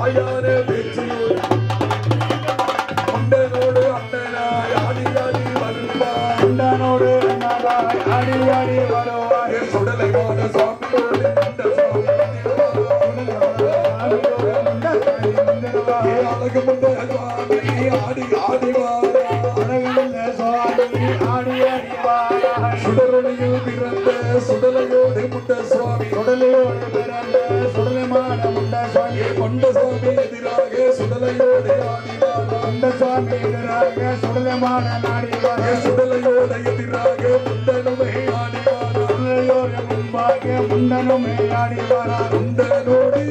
தாயான பேச்சியோடு முண்டனோடு அண்ணனாய் ஆடி ஆடி வருவார் முண்டனோடு அண்ணனாய் ஆடி ஆடி வருவார் சுடலைமான சுவாமியோடு முண்ட சுவாமி அழகு முண்ட சுவாமி ஆடி ஆடி வாரா அழகு முண்ட சுவாமி ஆடி ஆடி வாரா சுடரொளியில் பிறந்த சுடலையோடு முண்ட சுவாமி சுடலையோடு பிறந்த சுடலைமான முண்ட சுவாமி கொண்ட சுவாமி எதிராக சுடலையோடு ஆடிவாரா கொண்ட சுவாமி எதிராக சுடலைமான நாடிவாரா சுடலையோடு எதிராக முண்டனுமே ஆடிவாரா சுடலையோடு முன்பாக முண்டனுமே ஆடிவாரா முண்டனோடு